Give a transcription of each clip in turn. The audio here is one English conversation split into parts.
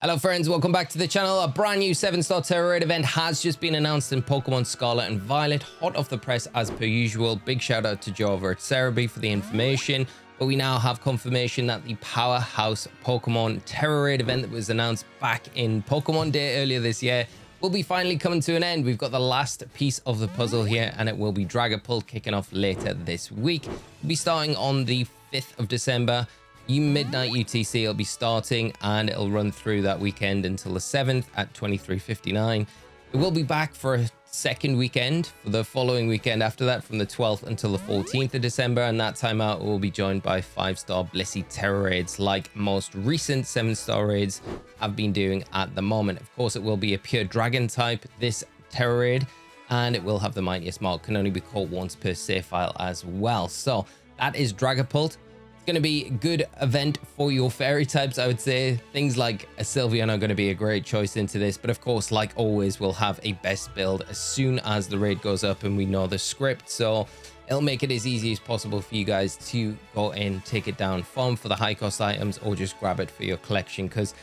Hello friends, welcome back to the channel. A brand new 7-star Tera raid event has just been announced in Pokemon Scarlet and Violet, hot off the press as per usual. Big shout out to Joe over at Cerebi for the information, but we now have confirmation that the Powerhouse Pokemon Tera raid event that was announced back in Pokemon Day earlier this year will be finally coming to an end. We've got the last piece of the puzzle here, and it will be Dragapult kicking off later this week. We'll be starting on the 5th of December. Midnight UTC it'll be starting, and it'll run through that weekend until the 7th at 23:59. It will be back for a second weekend for the following weekend after that, from the 12th until the 14th of December, and that time out will be joined by 5-star Blissey Tera raids like most recent 7-star raids have been doing at the moment. Of course, it will be a pure dragon type, this Tera raid, and it will have the Mightiest mark, can only be caught once per save file as well. So that is Dragapult. Going to be a good event for your fairy types, I would say. Things like a Sylveon are going to be a great choice into this, but of course, like always, we'll have a best build as soon as the raid goes up and we know the script, so it'll make it as easy as possible for you guys to go in, take it down, farm for the high cost items, or just grab it for your collection. Because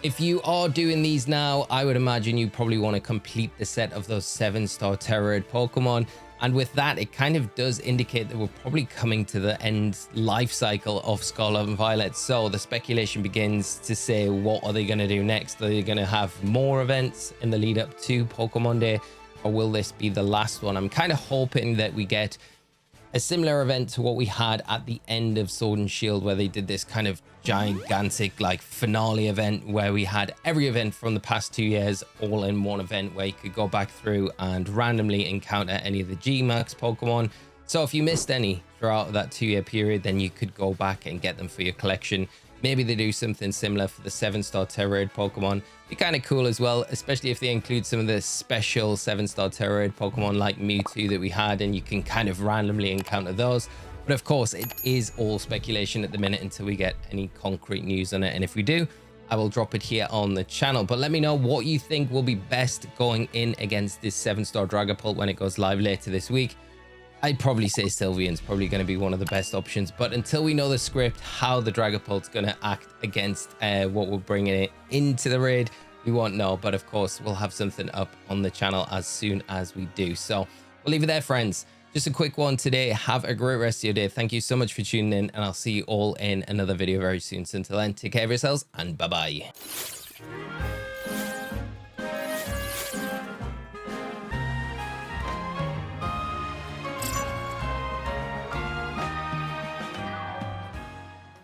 if you are doing these now, I would imagine you probably want to complete the set of those 7-star Tera raid Pokemon. And with that, it kind of does indicate that we're probably coming to the end life cycle of Scarlet and Violet. So the speculation begins to say, what are they going to do next? Are they going to have more events in the lead up to Pokemon Day? Or will this be the last one? I'm kind of hoping that we get a similar event to what we had at the end of Sword and Shield, where they did this kind of gigantic like finale event where we had every event from the past 2 years all in one event, where you could go back through and randomly encounter any of the G-Max Pokemon. So if you missed any throughout that 2-year period, then you could go back and get them for your collection. Maybe they do something similar for the 7-star Tera raid Pokemon. Be kind of cool as well, especially if they include some of the special 7-star Tera raid Pokemon like Mewtwo that we had, and you can kind of randomly encounter those. But of course, it is all speculation at the minute until we get any concrete news on it. And if we do, I will drop it here on the channel. But let me know what you think will be best going in against this 7-star Dragapult when it goes live later this week. I'd probably say Sylveon's probably going to be one of the best options, but until we know the script, how the Dragapult's going to act against what we're bringing it into the raid, we won't know. But of course, we'll have something up on the channel as soon as we do. So we'll leave it there, friends. Just a quick one today. Have a great rest of your day. Thank you so much for tuning in, and I'll see you all in another video very soon. So until then, take care of yourselves, and bye-bye.